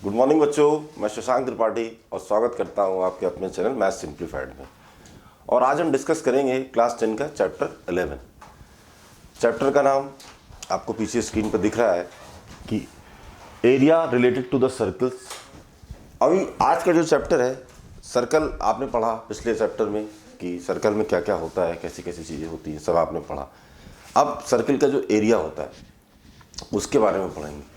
Good morning बच्चों, मैं शशांक त्रिपाठी और स्वागत करता हूं आपके अपने चैनल मैथ सिंप्लीफाइड में। और आज हम डिस्कस करेंगे क्लास 10 का चैप्टर 11। चैप्टर का नाम आपको पीछे स्क्रीन पर दिख रहा है कि area related to the circles. अभी आज का जो चैप्टर है, सर्कल आपने पढ़ा पिछले चैप्टर में कि सर्कल में क्या क्या होता है, कैसी कैसी चीज़ें होती हैं, सब आपने पढ़ा। अब सर्कल का जो एरिया होता है उसके बारे में पढ़ेंगे।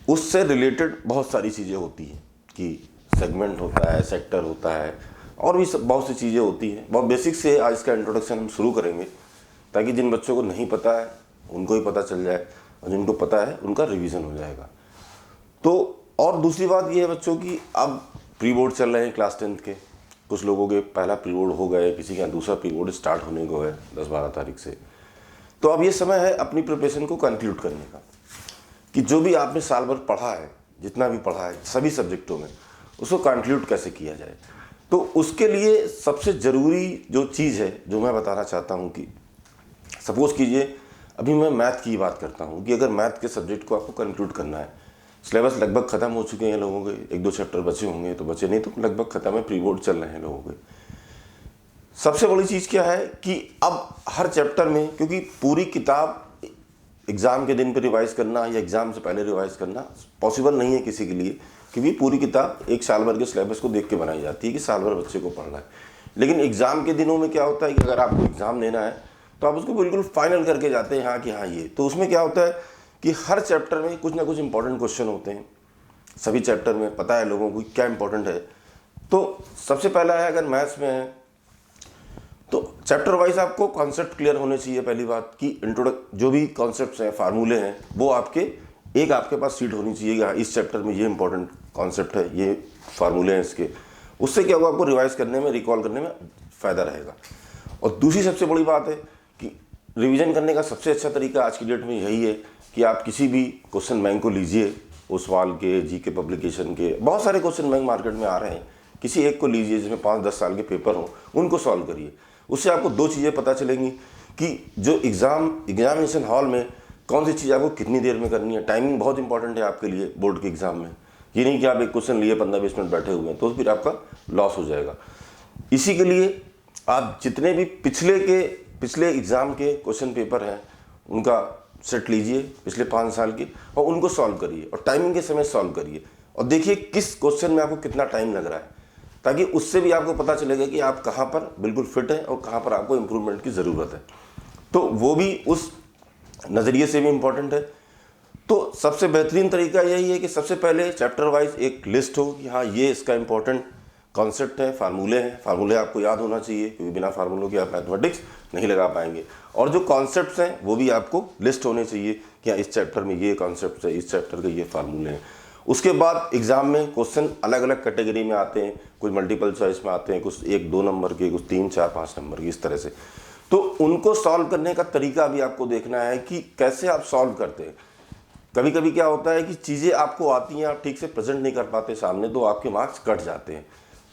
उससे रिलेटेड बहुत सारी चीज़ें होती हैं कि सेगमेंट होता है, सेक्टर होता है, और भी सब बहुत सी चीज़ें होती हैं। बहुत बेसिक से आज इसका इंट्रोडक्शन हम शुरू करेंगे ताकि जिन बच्चों को नहीं पता है उनको ही पता चल जाए और जिनको पता है उनका रिवीजन हो जाएगा। तो और दूसरी बात ये है बच्चों की अब प्री बोर्ड चल रहे हैं क्लास 10 के। कुछ लोगों के पहला प्री बोर्ड हो गए, किसी का दूसरा प्री बोर्ड स्टार्ट होने को है 10-12 तारीख से। तो अब ये समय है अपनी प्रिपरेशन को कंक्लूड करने का कि जो भी आपने साल भर पढ़ा है, जितना भी पढ़ा है सभी सब्जेक्टों में, उसको कंक्लूड कैसे किया जाए। तो उसके लिए सबसे ज़रूरी जो चीज़ है जो मैं बताना चाहता हूँ कि सपोज़ कीजिए अभी मैं मैथ की बात करता हूँ कि अगर मैथ के सब्जेक्ट को आपको कंक्लूड करना है, सिलेबस लगभग ख़त्म हो चुके हैं लोगों के, 1-2 चैप्टर बचे होंगे तो बचे, नहीं तो लगभग ख़त्म है, प्री बोर्ड चल रहे हैं लोगों के। सबसे बड़ी चीज़ क्या है कि अब हर चैप्टर में, क्योंकि पूरी किताब एग्ज़ाम के दिन पे रिवाइज करना या एग्ज़ाम से पहले रिवाइज करना पॉसिबल नहीं है किसी के लिए, क्योंकि पूरी किताब एक साल भर के सिलेबस को देख के बनाई जाती है कि साल भर बच्चे को पढ़ना है। लेकिन एग्ज़ाम के दिनों में क्या होता है कि अगर आपको एग्ज़ाम देना है तो आप उसको बिल्कुल फाइनल करके जाते हैं, हाँ कि हाँ ये। तो उसमें क्या होता है कि हर चैप्टर में कुछ ना कुछ इंपॉर्टेंट क्वेश्चन होते हैं। सभी चैप्टर में पता है लोगों को क्या इंपॉर्टेंट है। तो सबसे पहला है, अगर मैथ्स में है तो चैप्टर वाइज आपको कॉन्सेप्ट क्लियर होने चाहिए। पहली बात कि जो भी कॉन्सेप्ट्स हैं, फार्मूले हैं, वो आपके पास सीट होनी चाहिए। इस चैप्टर में ये इंपॉर्टेंट कॉन्सेप्ट है, ये फार्मूले हैं इसके। उससे क्या होगा, आपको रिवाइज करने में, रिकॉल करने में फ़ायदा रहेगा। और दूसरी सबसे बड़ी बात है कि रिवीजन करने का सबसे अच्छा तरीका आज की डेट में यही है कि आप किसी भी क्वेश्चन बैंक को लीजिए, उस सवाल के, जीके पब्लिकेशन के, बहुत सारे क्वेश्चन बैंक मार्केट में आ रहे हैं, किसी एक को लीजिए जिसमें 5-10 साल के पेपर हों, उनको सॉल्व करिए। उससे आपको 2 चीज़ें पता चलेंगी कि जो एग्जामिनेशन हॉल में कौन सी चीज़ आपको कितनी देर में करनी है। टाइमिंग बहुत इंपॉर्टेंट है आपके लिए बोर्ड के एग्ज़ाम में। ये नहीं कि आप एक क्वेश्चन लिए 15-20 मिनट बैठे हुए हैं तो फिर आपका लॉस हो जाएगा। इसी के लिए आप जितने भी पिछले एग्ज़ाम के क्वेश्चन पेपर हैं उनका सेट लीजिए, पिछले 5 साल के, और उनको सॉल्व करिए और टाइमिंग के समय सॉल्व करिए और देखिए किस क्वेश्चन में आपको कितना टाइम लग रहा है, ताकि उससे भी आपको पता चलेगा कि आप कहाँ पर बिल्कुल फिट हैं और कहाँ पर आपको इम्प्रूवमेंट की ज़रूरत है। तो वो भी उस नज़रिए से भी इम्पॉर्टेंट है। तो सबसे बेहतरीन तरीका यही है कि सबसे पहले चैप्टर वाइज एक लिस्ट हो कि हाँ ये इसका इम्पॉर्टेंट कॉन्सेप्ट है, फार्मूले हैं। फार्मूले आपको याद होना चाहिए क्योंकि बिना फार्मूलों के आप मैथमेटिक्स नहीं लगा पाएंगे। और जो कॉन्सेप्ट्स हैं वो भी आपको लिस्ट होने चाहिए कि हाँ इस चैप्टर में ये कॉन्सेप्ट है, इस चैप्टर के ये फार्मूले हैं। उसके बाद एग्ज़ाम में क्वेश्चन अलग अलग कैटेगरी में आते हैं, कुछ मल्टीपल चॉइस में आते हैं, कुछ 1-2 नंबर के, कुछ 3, 4, 5 नंबर के, इस तरह से। तो उनको सॉल्व करने का तरीका भी आपको देखना है कि कैसे आप सॉल्व करते हैं। कभी कभी क्या होता है कि चीज़ें आपको आती हैं, आप ठीक से प्रेजेंट नहीं कर पाते सामने, तो आपके मार्क्स कट जाते हैं।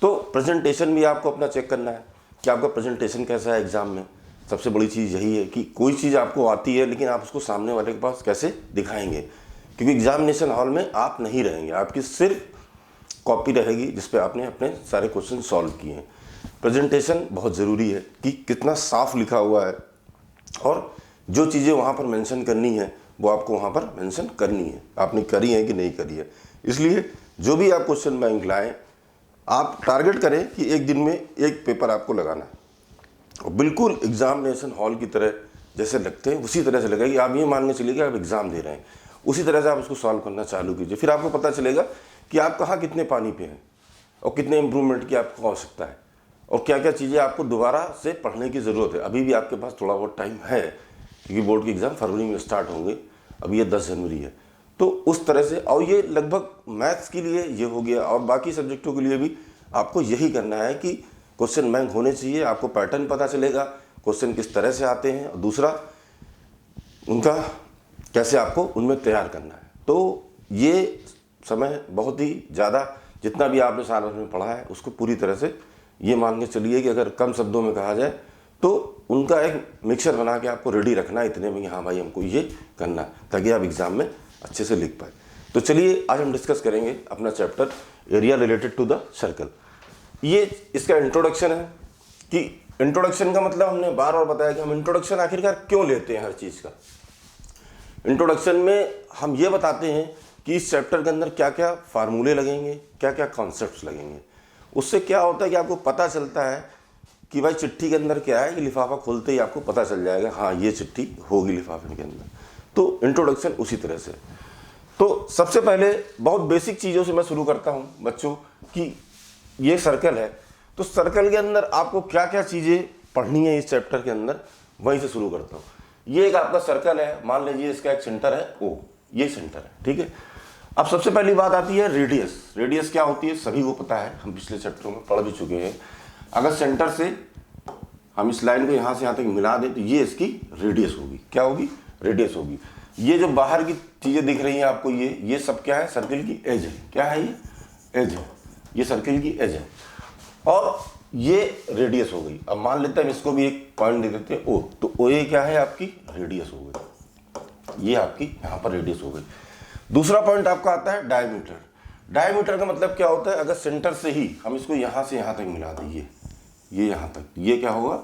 तो प्रेजेंटेशन भी आपको अपना चेक करना है कि आपका प्रेजेंटेशन कैसा है एग्ज़ाम में। सबसे बड़ी चीज़ यही है कि कोई चीज़ आपको आती है लेकिन आप उसको सामने वाले के पास कैसे दिखाएंगे, क्योंकि एग्जामिनेशन हॉल में आप नहीं रहेंगे, आपकी सिर्फ कॉपी रहेगी जिस पे आपने अपने सारे क्वेश्चन सॉल्व किए हैं। प्रेजेंटेशन बहुत ज़रूरी है कि कितना साफ लिखा हुआ है और जो चीज़ें वहाँ पर मेंशन करनी है वो आपको वहाँ पर मेंशन करनी है, आपने करी है कि नहीं करी है। इसलिए जो भी आप क्वेश्चन बैंक लाएँ, आप टारगेट करें कि एक दिन में एक पेपर आपको लगाना है और बिल्कुल एग्जामिनेशन हॉल की तरह जैसे लगते हैं उसी तरह से लगाइए। आप ये मान के चलिए कि आप एग्ज़ाम दे रहे हैं, उसी तरह से आप उसको सॉल्व करना चालू कीजिए। फिर आपको पता चलेगा कि आप कहाँ कितने पानी पे हैं और कितने इम्प्रूवमेंट की आपको आवश्यकता है और क्या क्या चीज़ें आपको दोबारा से पढ़ने की ज़रूरत है। अभी भी आपके पास थोड़ा बहुत टाइम है क्योंकि बोर्ड के एग्ज़ाम फरवरी में स्टार्ट होंगे, अभी ये 10 जनवरी है। तो उस तरह से, और ये लगभग मैथ्स के लिए ये हो गया और बाकी सब्जेक्टों के लिए भी आपको यही करना है कि क्वेश्चन बैंक होने चाहिए, आपको पैटर्न पता चलेगा क्वेश्चन किस तरह से आते हैं और दूसरा उनका कैसे आपको उनमें तैयार करना है। तो ये समय बहुत ही ज़्यादा, जितना भी आपने साल भर में पढ़ा है उसको पूरी तरह से ये मान के चलिए कि अगर कम शब्दों में कहा जाए तो उनका एक मिक्सचर बना के आपको रेडी रखना है इतने में कि हाँ भाई हमको ये करना है, ताकि आप एग्ज़ाम में अच्छे से लिख पाए। तो चलिए आज हम डिस्कस करेंगे अपना chapter area related to the circle. ये इसका इंट्रोडक्शन है कि इंट्रोडक्शन का मतलब हमने बार बार बताया कि हम इंट्रोडक्शन आखिरकार क्यों लेते हैं हर चीज़ का। इंट्रोडक्शन में हम ये बताते हैं कि इस चैप्टर के अंदर क्या क्या फार्मूले लगेंगे, क्या क्या कॉन्सेप्ट्स लगेंगे। उससे क्या होता है कि आपको पता चलता है कि भाई चिट्ठी के अंदर क्या है, कि लिफाफा खोलते ही आपको पता चल जाएगा हाँ ये चिट्ठी होगी लिफाफे के अंदर। तो इंट्रोडक्शन उसी तरह से। तो सबसे पहले बहुत बेसिक चीज़ों से मैं शुरू करता हूँ बच्चों कि ये सर्कल है, तो सर्कल के अंदर आपको क्या क्या चीज़ें पढ़नी है इस चैप्टर के अंदर, वहीं से शुरू करता हूँ। ये एक आपका सर्कल है, मान लीजिए इसका एक सेंटर है O, ये सेंटर है, ठीक है। अब सबसे पहली बात आती है रेडियस। रेडियस क्या होती है सभी को पता है, हम पिछले चैप्टरों में पढ़ भी चुके हैं। अगर सेंटर से हम इस लाइन को यहाँ से यहाँ तक मिला दें तो ये इसकी रेडियस होगी। क्या होगी? रेडियस होगी। ये जो बाहर की चीज़ें दिख रही हैं आपको, ये सब क्या है? सर्किल की एज है। क्या है? ये एज है, ये सर्किल की एज है और ये रेडियस हो गई। अब मान लेते हैं हम इसको भी एक पॉइंट दे देते हैं O, तो O ये क्या है? आपकी रेडियस हो गई। ये आपकी यहाँ पर रेडियस हो गई। दूसरा पॉइंट आपका आता है डायमीटर। डायमीटर का मतलब क्या होता है? अगर सेंटर से ही हम इसको यहाँ से यहाँ तक मिला दें, ये यहाँ तक, ये क्या होगा?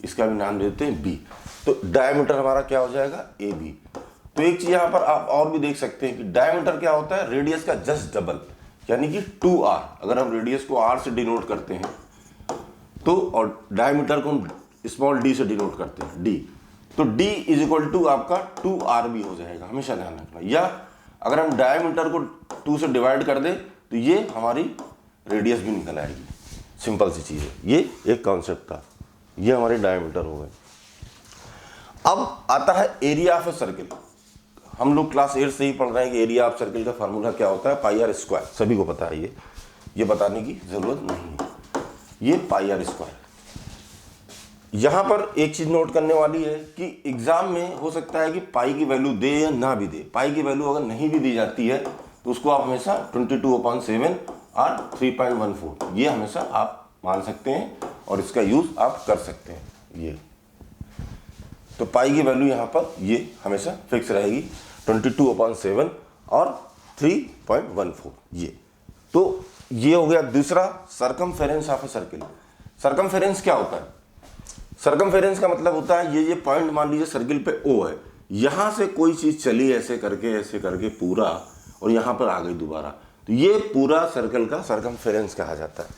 इसका भी नाम देते हैं B। तो डायमीटर हमारा क्या हो जाएगा? AB। तो एक चीज़ यहाँ पर आप और भी देख सकते हैं कि डायमीटर क्या होता है? रेडियस का जस्ट डबल, यानी कि 2R। अगर हम रेडियस को R से डिनोट करते हैं तो, और डायमीटर को हम स्मॉल d से डिनोट करते हैं, D, तो D इज इक्वल टू आपका 2R भी हो जाएगा, हमेशा ध्यान रखना। या अगर हम डायमीटर को 2 से डिवाइड कर दें तो ये हमारी रेडियस भी निकल आएगी। सिंपल सी चीज़ है, ये एक कॉन्सेप्ट था। ये हमारे डायमीटर हो गए। अब आता है एरिया ऑफ ए सर्किल। हम लोग क्लास 8 से ही पढ़ रहे हैं कि एरिया ऑफ सर्किल का फार्मूला क्या होता है? पाई आर स्क्वायर। सभी को पता है, ये बताने की जरूरत नहीं है। ये पाई आर स्क्वायर। यहाँ पर एक चीज़ नोट करने वाली है कि एग्जाम में हो सकता है कि पाई की वैल्यू दे या ना भी दे। पाई की वैल्यू अगर नहीं भी दी जाती है तो उसको आप हमेशा 22/7 और 3.14 ये हमेशा आप मान सकते हैं और इसका यूज़ आप कर सकते हैं। ये तो पाई की वैल्यू यहाँ पर ये हमेशा फिक्स रहेगी 22/7 और 3.14 ये। तो ये हो गया दूसरा, circumference of a circle. Circumference क्या होता है? सरकमफेरेंस का मतलब होता है ये पॉइंट मान लीजिए सर्किल पे O है, यहाँ से कोई चीज़ चली ऐसे करके पूरा और यहाँ पर आ गई दोबारा, तो ये पूरा सर्कल का सरकमफेरेंस कहा जाता है।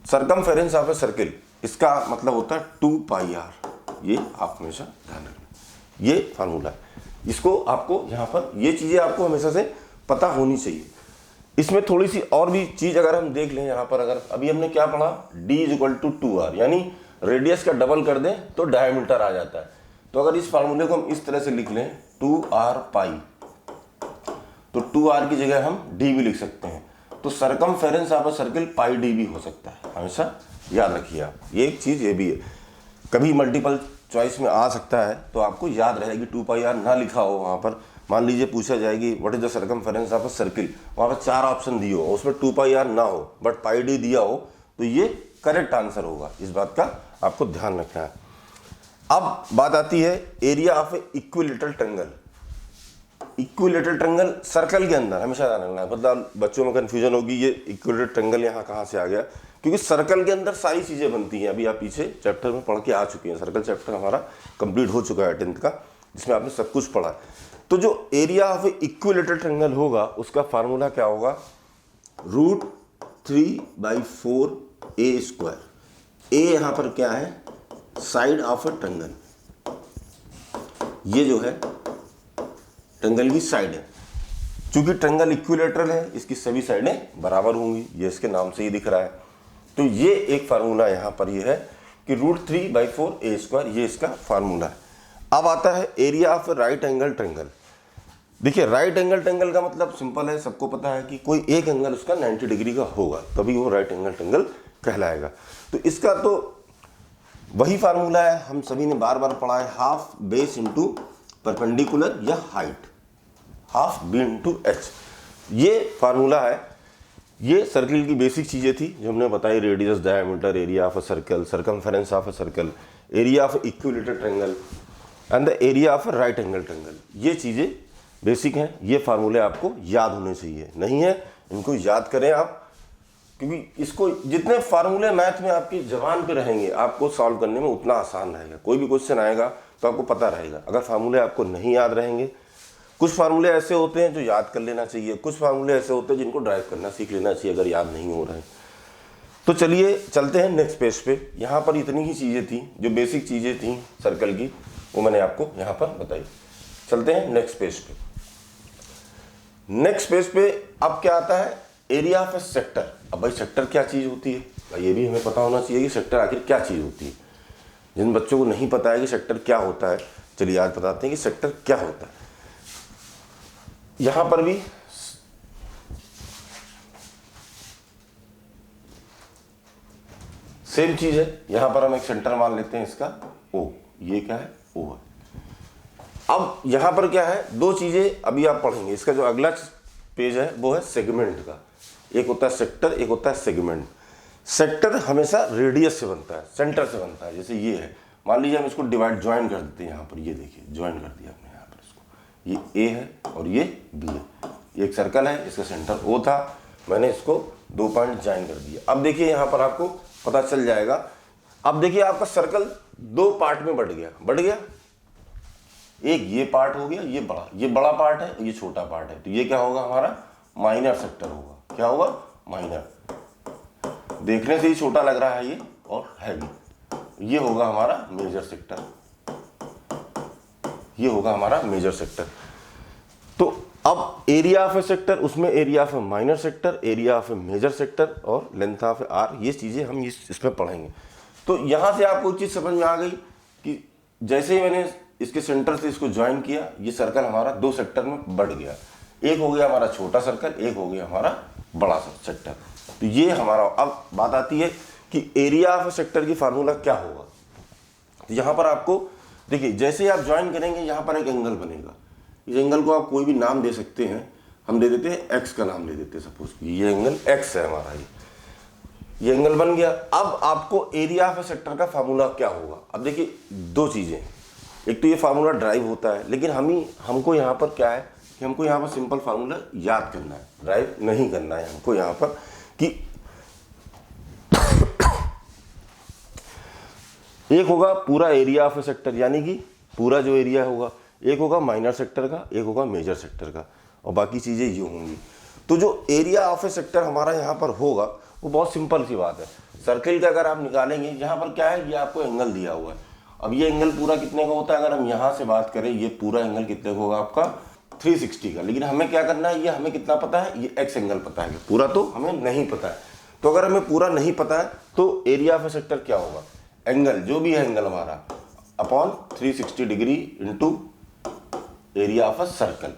सरकमफेरेंस ऑफ ए सर्किल, इसका मतलब होता है 2πr। ये आप हमेशा ध्यान रखना, ये फार्मूला है। इसको आपको यहाँ पर ये चीज़ें आपको हमेशा से पता होनी चाहिए। इसमें थोड़ी सी और भी चीज़ अगर हम देख लें यहाँ पर, अगर अभी हमने क्या पढ़ा? D is equal to 2R, यानी रेडियस का डबल कर दें तो डायमीटर आ जाता है। तो अगर इस फार्मूले को हम इस तरह से लिख लें 2R पाई, तो 2R की जगह हम D भी लिख सकते हैं। तो circumference of a circle pi D भी हो सकता है, हमेशा याद रखिए आप। ये एक चीज़ ये भी है, कभी मल्टीपल चॉइस में आ सकता है तो आपको याद रहेगी 2πr ना लिखा हो वहाँ पर। मान लीजिए पूछा जाएगी what is the circumference of a circle, वहाँ पर 4 ऑप्शन दिए हो, उसमें 2πr ना हो बट पाई D दिया हो, तो ये करेक्ट आंसर होगा। इस बात का आपको ध्यान रखना है। अब बात आती है area of A equilateral triangle. Equilateral triangle circle के अंदर हमेशा ध्यान रखना है, मतलब बच्चों में कंफ्यूजन होगी ये इक्विलेटरल ट्रायंगल यहाँ कहाँ से आ गया, क्योंकि सर्कल के अंदर सारी चीज़ें बनती हैं। अभी आप पीछे चैप्टर में पढ़ के आ चुके हैं, सर्कल चैप्टर हमारा कंप्लीट हो चुका है 10th का, जिसमें आपने सब कुछ पढ़ा। तो जो area of A equilateral triangle होगा उसका फार्मूला क्या होगा? √3/4a²। ए यहाँ पर क्या है? Side of A triangle. ये जो है ट्रायंगल की साइड है। चूंकि ट्रायंगल इक्विलेटरल है, इसकी सभी साइडें बराबर होंगी, ये इसके नाम से ही दिख रहा है। तो ये एक फार्मूला यहाँ पर ये है कि √3/4a², ये इसका फार्मूला है। अब आता है area of right angle triangle. देखिए राइट एंगल ट्रायंगल का मतलब सिंपल है, सबको पता है कि कोई एक एंगल उसका 90 डिग्री का होगा तभी वो राइट एंगल ट्रायंगल कहलाएगा। तो इसका तो वही फार्मूला है, हम सभी ने बार बार पढ़ा है, हाफ बेस इंटू परपेंडिकुलर या height, half b into h। ये फार्मूला है। ये सर्किल की बेसिक चीज़ें थी जो हमने बताई, radius, diameter, area of a circle, circumference of a circle, area of equilateral triangle and the area of right angle triangle. ये चीज़ें बेसिक हैं, ये फार्मूले आपको याद होने चाहिए। नहीं है इनको याद करें आप, क्योंकि इसको जितने फार्मूले मैथ में आपकी जबान पे रहेंगे आपको सॉल्व करने में उतना आसान रहेगा। कोई भी क्वेश्चन आएगा तो आपको पता रहेगा। अगर फार्मूले आपको नहीं याद रहेंगे, कुछ फार्मूले ऐसे होते हैं जो याद कर लेना चाहिए, कुछ फार्मूले ऐसे होते हैं जिनको ड्राइव करना सीख लेना चाहिए अगर याद नहीं हो रहा है। तो चलिए चलते हैं नेक्स्ट पेज पे। यहाँ पर इतनी ही चीज़ें थी जो बेसिक चीज़ें थी सर्कल की, वो मैंने आपको यहाँ पर बताई। चलते हैं नेक्स्ट पेज पे। नेक्स्ट पेज पे अब क्या आता है, एरिया ऑफ ए सेक्टर। अब भाई सेक्टर क्या चीज़ होती है, भाई ये भी हमें पता होना चाहिए कि सेक्टर आखिर क्या चीज़ होती है। जिन बच्चों को नहीं पता है कि सेक्टर क्या होता है, चलिए आज बताते हैं कि सेक्टर क्या होता है। यहाँ पर भी सेम चीज़ है। यहाँ पर हम एक सेंटर मान लेते हैं इसका ओ, ये क्या है ओ है। अब यहाँ पर क्या है, दो चीज़ें अभी आप पढ़ेंगे। इसका जो अगला पेज है वो है सेगमेंट का। एक होता है सेक्टर, एक होता है सेगमेंट। सेक्टर हमेशा रेडियस से बनता है, सेंटर से बनता है। जैसे ये है, मान लीजिए हम इसको डिवाइड ज्वाइन कर देते हैं। यहाँ पर ये देखिए ज्वाइन कर दिया हमने यहाँ पर इसको, ये ए है और ये बी है। एक सर्कल है, इसका सेंटर ओ था, मैंने इसको 2 पॉइंट ज्वाइन कर दिया। अब देखिए यहाँ पर आपको पता चल जाएगा। अब देखिए आपका सर्कल 2 पार्ट में बढ़ गया। एक ये पार्ट हो गया, ये बड़ा पार्ट है, ये छोटा पार्ट है। तो ये क्या होगा, हमारा माइनर सेक्टर होगा। क्या होगा, माइनर। देखने से ही छोटा लग रहा है ये और है भी। ये होगा हमारा मेजर सेक्टर, ये होगा हमारा मेजर सेक्टर। तो अब एरिया ऑफ ए सेक्टर, उसमें area of a minor sector, area of a major sector और लेंथ ऑफ ए आर, ये चीज़ें हम इसमें पढ़ेंगे। तो यहाँ से आपको एक चीज़ समझ में आ गई कि जैसे ही मैंने इसके सेंटर से इसको ज्वाइन किया, ये सर्कल हमारा 2 सेक्टर में बढ़ गया। एक हो गया हमारा छोटा सर्कल, एक हो गया हमारा बड़ा सेक्टर। तो ये हमारा, अब बात आती है कि एरिया ऑफ सेक्टर की फार्मूला क्या होगा। तो यहाँ पर आपको देखिए, जैसे ही आप ज्वाइन करेंगे यहाँ पर एक एंगल बनेगा। इस एंगल को आप कोई भी नाम दे सकते हैं। हम दे देते हैं एक्स का नाम दे देते हैं। सपोज ये एंगल एक्स है हमारा, ये एंगल बन गया। अब आपको एरिया ऑफ सेक्टर का फार्मूला क्या होगा। अब देखिए 2 चीज़ें, एक तो ये फार्मूला ड्राइव होता है, लेकिन हमको यहाँ पर क्या है कि हमको यहाँ पर सिंपल फार्मूला याद करना है, ड्राइव नहीं करना है हमको यहाँ पर। कि एक होगा पूरा एरिया ऑफ ए सेक्टर, यानी कि पूरा जो एरिया होगा, एक होगा माइनर सेक्टर का, एक होगा मेजर सेक्टर का, और बाकी चीज़ें ये होंगी। तो जो एरिया ऑफ ए सेक्टर हमारा यहाँ पर होगा वो बहुत सिंपल सी बात है। सर्किल का अगर आप निकालेंगे, यहाँ पर क्या है, ये आपको एंगल दिया हुआ है। अब ये एंगल पूरा कितने का होता है, अगर हम यहाँ से बात करें, ये पूरा एंगल कितने का होगा आपका 360 का। लेकिन हमें क्या करना है, ये हमें कितना पता है, ये एक्स एंगल पता है, पूरा तो हमें नहीं पता है। तो अगर हमें पूरा नहीं पता है तो एरिया ऑफ ए सेक्टर क्या होगा, एंगल जो भी है एंगल हमारा upon 360 degree into area of a circle.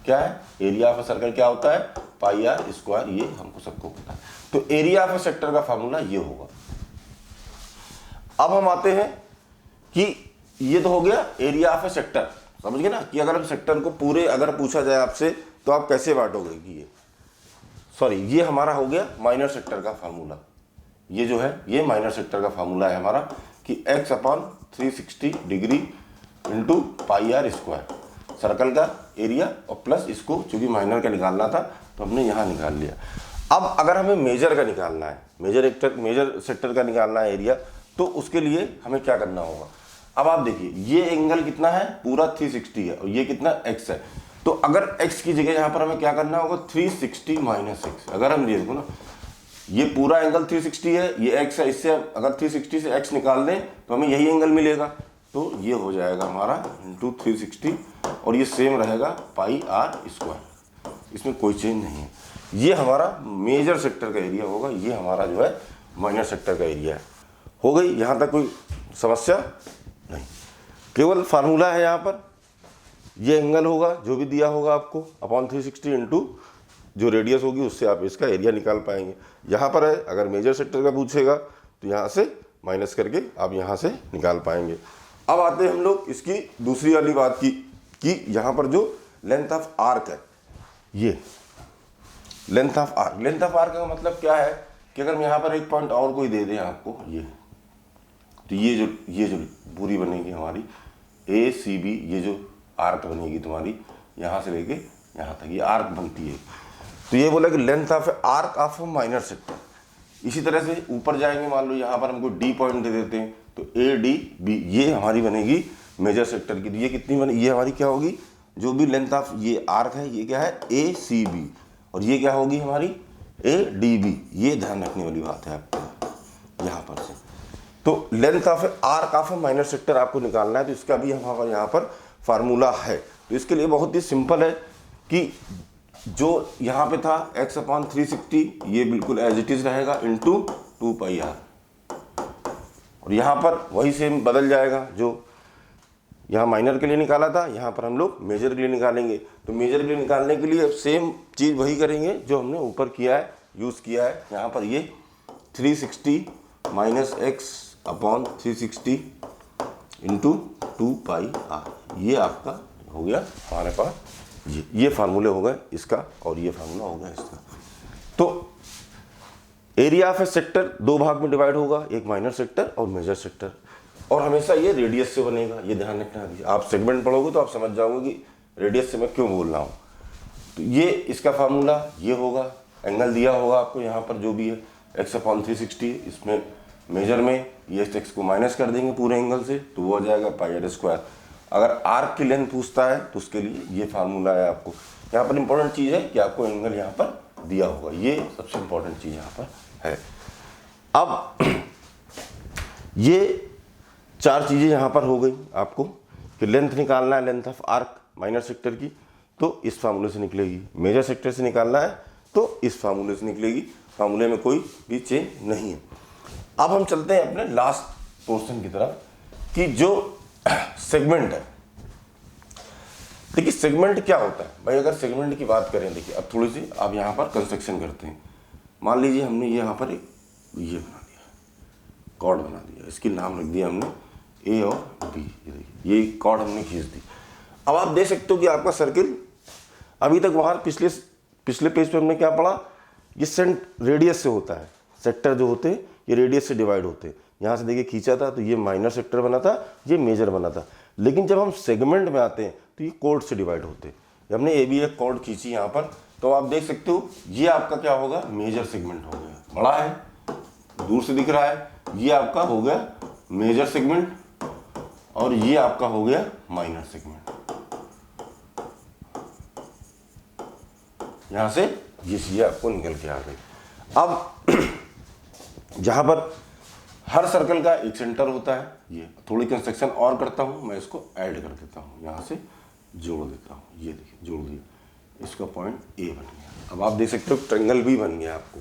क्या है, एरिया ऑफ अ सर्कल क्या होता है, पाई आर स्क्वायर। ये हमको सबको पता है। तो एरिया ऑफ अ सेक्टर का फार्मूला ये होगा। अब हम आते हैं कि ये तो हो गया एरिया ऑफ ए सेक्टर, समझ गए ना, कि अगर हम सेक्टर को पूरे अगर पूछा जाए आपसे तो आप कैसे बांटोगे कि ये हमारा हो गया माइनर सेक्टर का फार्मूला। ये जो है ये माइनर सेक्टर का फार्मूला है हमारा कि x upon 360 degree into pi r square, circle का एरिया और प्लस इसको चूंकि माइनर का निकालना था तो हमने यहाँ निकाल लिया। अब अगर हमें मेजर का निकालना है, मेजर सेक्टर का निकालना है एरिया, तो उसके लिए हमें क्या करना होगा। अब आप देखिए ये एंगल कितना है, पूरा 360 है और ये कितना x है। तो अगर x की जगह यहाँ पर हमें क्या करना होगा, 360 माइनस x। अगर हम ये देखो ना, ये पूरा एंगल 360 है, ये x है, इससे अगर 360 से x निकाल दें तो हमें यही एंगल मिलेगा। तो ये हो जाएगा हमारा इंटू 360 और ये सेम रहेगा पाई आर स्क्वायर, इसमें कोई चेंज नहीं है। ये हमारा मेजर सेक्टर का एरिया होगा, ये हमारा जो है माइनर सेक्टर का एरिया है। हो गई, यहाँ तक कोई समस्या नहीं, केवल फार्मूला है यहाँ पर। ये एंगल होगा जो भी दिया होगा आपको अपॉन 360 इंटू जो रेडियस होगी उससे आप इसका एरिया निकाल पाएंगे। यहाँ पर है, अगर मेजर सेक्टर का पूछेगा तो यहाँ से माइनस करके आप यहाँ से निकाल पाएंगे। अब आते हैं हम लोग इसकी दूसरी वाली बात की कि यहाँ पर जो लेंथ ऑफ आर्क है, ये लेंथ ऑफ आर्क का मतलब क्या है कि अगर हम यहाँ पर एक पॉइंट और कोई दे दें आपको, ये तो ये जो पूरी बनेगी हमारी ACB, ये जो आर्क बनेगी तुम्हारी, यहाँ से लेके यहाँ तक ये आर्क बनती है। तो ये बोला कि length of arc of minor sector. इसी तरह से ऊपर जाएंगे, मान लो यहाँ पर हमको डी पॉइंट दे देते हैं, तो ए डी बी ये हमारी बनेगी मेजर सेक्टर की। तो ये कितनी बने, ये हमारी क्या होगी, जो भी लेंथ ऑफ ये आर्क है ये क्या है ए सी बी, और ये क्या होगी हमारी ए डी बी। ये ध्यान रखने वाली बात है आपको यहाँ पर से। तो length of arc of minor sector आपको निकालना है, तो इसका भी हमारा यहाँ पर फार्मूला है। तो इसके लिए बहुत ही सिंपल है कि जो यहाँ पे था x/360 ये बिल्कुल एज इट इज रहेगा इंटू 2πr, और यहाँ पर वही सेम बदल जाएगा। जो यहाँ माइनर के लिए निकाला था यहाँ पर हम लोग मेजर के लिए निकालेंगे। तो मेजर के लिए निकालने के लिए सेम चीज़ वही करेंगे जो हमने ऊपर किया है, यूज़ किया है। यहाँ पर ये 360 माइनस x/360 इंटू 2πr, ये आपका हो गया हमारे पास। ये फार्मूले हो गए इसका, और ये फार्मूला हो गया इसका। तो एरिया ऑफ ए सेक्टर दो भाग में डिवाइड होगा, एक माइनर सेक्टर और मेजर सेक्टर, और हमेशा ये रेडियस से बनेगा। ये ध्यान रखना, आप सेगमेंट पढ़ोगे तो आप समझ जाओगे कि रेडियस से मैं क्यों बोल रहा हूँ। तो ये इसका फार्मूला ये होगा, एंगल दिया होगा आपको यहाँ पर जो भी है x/360, इसमें मेजर में ये x को माइनस कर देंगे पूरे एंगल से, तो वो हो जाएगा πr²। अगर आर्क की लेंथ पूछता है तो उसके लिए ये फार्मूला है आपको। यहाँ पर इंपॉर्टेंट चीज़ है कि आपको एंगल यहाँ पर दिया होगा, ये सबसे इंपॉर्टेंट चीज़ यहाँ पर है। अब ये चार चीज़ें यहाँ पर हो गई आपको कि लेंथ निकालना है, length of arc minor sector की, तो इस फार्मूले से निकलेगी। मेजर सेक्टर से निकालना है तो इस फार्मूले से निकलेगी। फार्मूले में कोई भी चेंज नहीं है। अब हम चलते हैं अपने लास्ट पोर्शन की तरफ कि जो सेगमेंट है। देखिए सेगमेंट क्या होता है भाई, अगर सेगमेंट की बात करें, देखिए अब थोड़ी सी आप यहाँ पर कंस्ट्रक्शन करते हैं। मान लीजिए हमने यहाँ पर एक ये बना दिया, कॉर्ड बना दिया, इसकी नाम रख दिया हमने ए और बी। ये कॉर्ड हमने खींच दी। अब आप देख सकते हो कि आपका सर्किल अभी तक वहाँ पिछले पेज पे हमने क्या पढ़ा, ये सेंट रेडियस से होता है। सेक्टर जो होते हैं ये रेडियस से डिवाइड होते हैं। यहाँ से देखिए खींचा था तो ये माइनर सेक्टर बना था, ये मेजर बना था। लेकिन जब हम सेगमेंट में आते हैं तो ये कॉर्ड से डिवाइड होते हैं। जब हमने ए बी एक कॉर्ड खींची यहाँ पर, तो आप देख सकते हो ये आपका क्या होगा, मेजर सेगमेंट हो गया। बड़ा है, दूर से दिख रहा है, ये आपका हो गया मेजर सेगमेंट, और ये आपका हो गया माइनर सेगमेंट। यहां से ये चीजें आपको निकल के आ गई। अब जहां पर हर सर्कल का एक सेंटर होता है, ये थोड़ी कंस्ट्रक्शन और करता हूं मैं, इसको ऐड कर देता हूं, यहां से जोड़ देता हूं। ये देखिए जोड़ दिया, इसका पॉइंट ए बन गया। अब आप देख सकते हो ट्रायंगल भी बन गया आपको।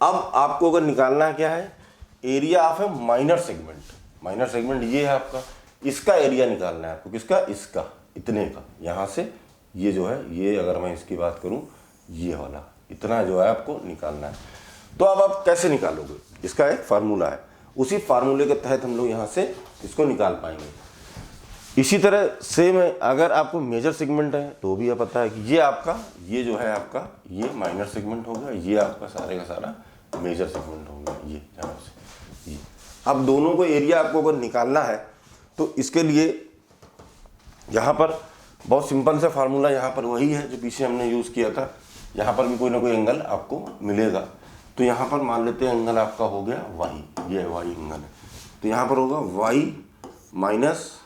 अब आपको अगर निकालना क्या है, area of a minor segment. Minor segment ये है आपका, इसका एरिया निकालना है आपको। किसका, इसका, इतने का। यहाँ से ये जो है, ये अगर मैं इसकी बात करूँ, ये वाला इतना जो है आपको निकालना है। तो अब आप कैसे निकालोगे, इसका एक फार्मूला है, उसी फार्मूले के तहत हम लोग यहाँ से इसको निकाल पाएंगे। इसी तरह सेम है, अगर आपको मेजर सेगमेंट है तो भी आप पता है कि ये आपका, ये जो है आपका, ये माइनर सेगमेंट हो गया, ये आपका सारे का सारा मेजर सेगमेंट हो गया। ये यहाँ से ये, अब दोनों को एरिया आपको अगर निकालना है तो इसके लिए यहाँ पर बहुत सिंपल सा फार्मूला यहाँ पर वही है जो पीछे हमने यूज़ किया था। यहाँ पर भी कोई ना कोई एंगल आपको मिलेगा। तो यहाँ पर मान लेते हैं एंगल आपका हो गया वाई, ये वाई एंगल है। तो यहाँ पर होगा वाई माइनस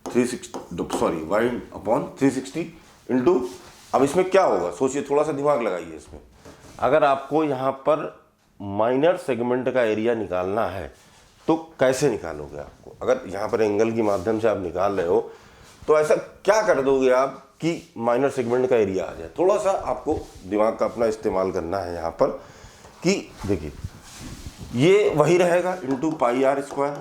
360 इंटू, अब इसमें क्या होगा सोचिए, थोड़ा सा दिमाग लगाइए इसमें। अगर आपको यहाँ पर माइनर सेगमेंट का एरिया निकालना है तो कैसे निकालोगे आपको, अगर यहाँ पर एंगल के माध्यम से आप निकाल रहे हो तो ऐसा क्या कर दोगे आप कि माइनर सेगमेंट का एरिया आ जाए। थोड़ा सा आपको दिमाग का अपना इस्तेमाल करना है यहाँ पर कि देखिए ये वही रहेगा इंटू πr²।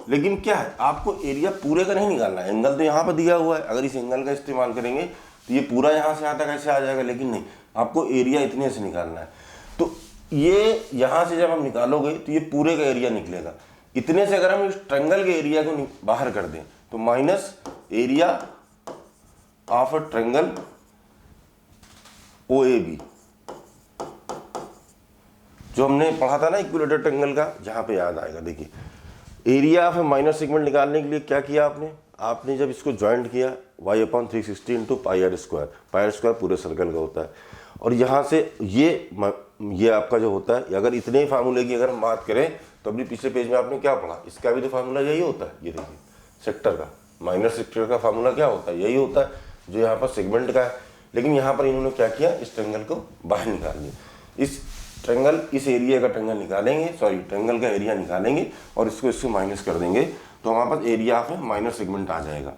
लेकिन क्या है, आपको एरिया पूरे का नहीं निकालना है। एंगल तो यहाँ पर दिया हुआ है, अगर इस एंगल का इस्तेमाल करेंगे तो ये पूरा यहाँ से यहाँ तक ऐसे आ जाएगा, लेकिन नहीं, आपको एरिया इतने से निकालना है। तो ये यहाँ से जब हम निकालोगे तो ये पूरे का एरिया निकलेगा। इतने से अगर हम इस ट्रायंगल के एरिया को बाहर कर दें तो minus area of a triangle OAB, जो हमने पढ़ा था ना इक्विलेटरल ट्रायंगल का, जहाँ पे याद आएगा। देखिए area of a minor segment निकालने के लिए क्या किया आपने, आपने जब इसको ज्वाइंट किया y/360 इंटू पाई r² पूरे सर्कल का होता है। और यहाँ से ये आपका जो होता है, अगर इतने ही फार्मूले की अगर हम बात करें तो अपनी पिछले पेज में आपने क्या पढ़ा, इसका भी तो फार्मूला यही होता है। ये देखिए सेक्टर का, माइनर सेक्टर का फार्मूला क्या होता है, यही होता है जो यहाँ पर सेगमेंट का है। लेकिन यहाँ पर इन्होंने क्या किया, इस ट्रायंगल को बाहर निकाल दिया। इस एरिया का ट्रायंगल निकालेंगे, ट्रायंगल का एरिया निकालेंगे और इसको माइनस कर देंगे तो हमारे पास एरिया ऑफ माइनर सेगमेंट आ जाएगा।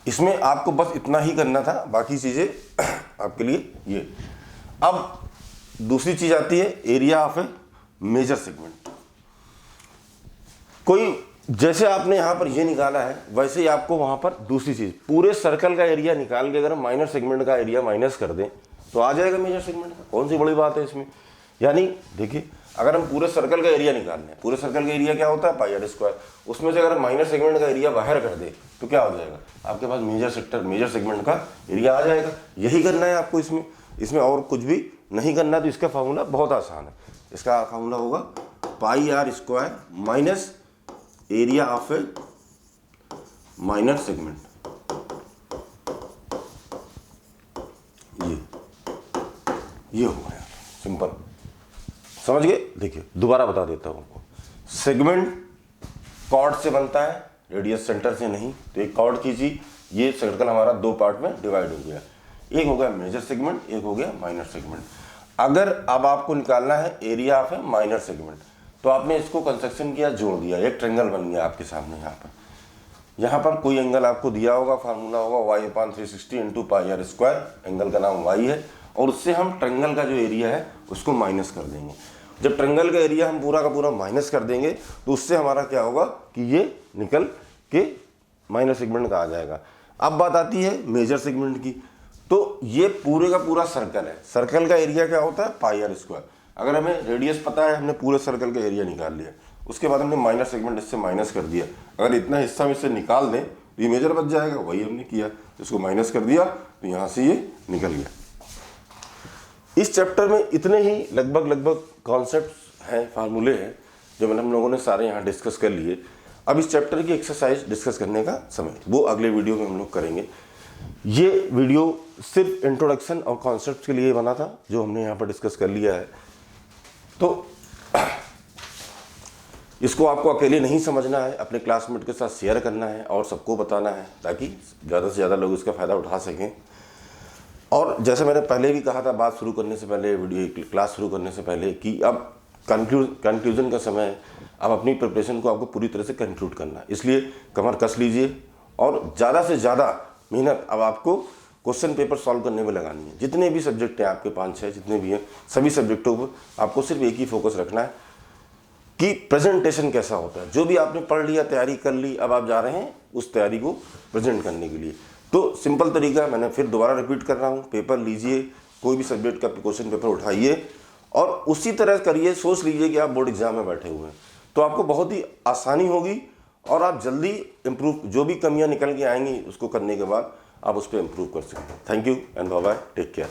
इसमें आपको बस इतना ही करना था, बाकी चीज़ें आपके लिए ये। अब दूसरी चीज़ आती है एरिया ऑफ मेजर सेगमेंट। कोई जैसे आपने यहाँ पर ये निकाला है वैसे ही आपको वहाँ पर दूसरी चीज़, पूरे सर्कल का एरिया निकाल के अगर हम माइनर सेगमेंट का एरिया माइनस कर दें तो आ जाएगा मेजर सेगमेंट का। कौन सी बड़ी बात है इसमें। यानी देखिए अगर हम पूरे सर्कल का एरिया निकाल लें, पूरे सर्कल का एरिया क्या होता है पाई r², उसमें से अगर हम माइनर सेगमेंट का एरिया बाहर कर दें तो क्या हो जाएगा, आपके पास मेजर सेगमेंट का एरिया आ जाएगा। यही करना है आपको इसमें और कुछ भी नहीं करना है। तो इसका फार्मूला बहुत आसान है। इसका फार्मूला होगा पाई r² minus area of a minor segment. ये हो गया सिंपल, समझ गए। देखिए दोबारा बता देता हूं आपको। सेगमेंट कॉर्ड से बनता है, रेडियस सेंटर से नहीं। तो एक कॉर्ड कीजिए, ये सर्कल हमारा दो पार्ट में डिवाइड हो गया, एक हो गया मेजर सेगमेंट, एक हो गया माइनर सेगमेंट। अगर अब आपको निकालना है area of a minor segment तो आपने इसको कंस्ट्रक्शन किया, जोड़ दिया, एक ट्रायंगल बन गया आपके सामने। यहाँ पर कोई एंगल आपको दिया होगा, फार्मूला होगा y/360 into pi r², angle का नाम y है। और उससे हम ट्रायंगल का जो एरिया है उसको माइनस कर देंगे। जब ट्रायंगल का एरिया हम पूरा का पूरा माइनस कर देंगे तो उससे हमारा क्या होगा कि ये निकल के माइनर सेगमेंट का आ जाएगा। अब बात आती है मेजर सेगमेंट की। तो ये पूरे का पूरा सर्कल है, सर्कल का एरिया क्या होता है पाई r²। अगर हमें रेडियस पता है, हमने पूरे सर्कल का एरिया निकाल लिया, उसके बाद हमने माइनर सेगमेंट इससे माइनस कर दिया। अगर इतना हिस्सा हम इससे निकाल दें तो ये मेजर बच जाएगा, वही हमने किया, इसको माइनस कर दिया तो यहाँ से ये निकल गया। इस चैप्टर में इतने ही लगभग कॉन्सेप्ट्स हैं, फार्मूले हैं जो मैंने हम लोगों ने सारे यहाँ डिस्कस कर लिए। अब इस चैप्टर की एक्सरसाइज डिस्कस करने का समय, वो अगले वीडियो में हम लोग करेंगे। ये वीडियो सिर्फ इंट्रोडक्शन और कॉन्सेप्ट के लिए बना था जो हमने यहाँ पर डिस्कस कर लिया है। तो इसको आपको अकेले नहीं समझना है, अपने क्लासमेट के साथ शेयर करना है और सबको बताना है ताकि ज़्यादा से ज़्यादा लोग इसका फ़ायदा उठा सकें। और जैसे मैंने पहले भी कहा था बात शुरू करने से पहले, वीडियो क्लास शुरू करने से पहले, कि अब कंक्लूजन का समय है। अब अपनी प्रिपरेशन को आपको पूरी तरह से कंक्लूड करना है, इसलिए कमर कस लीजिए और ज़्यादा से ज़्यादा मेहनत अब आपको क्वेश्चन पेपर सॉल्व करने में लगानी है। जितने भी सब्जेक्ट हैं आपके 5-6 जितने भी हैं, सभी सब्जेक्टों पर आपको सिर्फ एक ही फोकस रखना है कि प्रेजेंटेशन कैसा होता है। जो भी आपने पढ़ लिया, तैयारी कर ली, अब आप जा रहे हैं उस तैयारी को प्रेजेंट करने के लिए। तो सिंपल तरीका मैंने फिर दोबारा रिपीट कर रहा हूँ, पेपर लीजिए, कोई भी सब्जेक्ट का क्वेश्चन पेपर उठाइए और उसी तरह करिए। सोच लीजिए कि आप बोर्ड एग्जाम में बैठे हुए हैं, तो आपको बहुत ही आसानी होगी और आप जल्दी इम्प्रूव, जो भी कमियां निकल के आएंगी उसको करने के बाद आप उस पर इम्प्रूव कर सकते हैं। Thank you and bye bye, take care.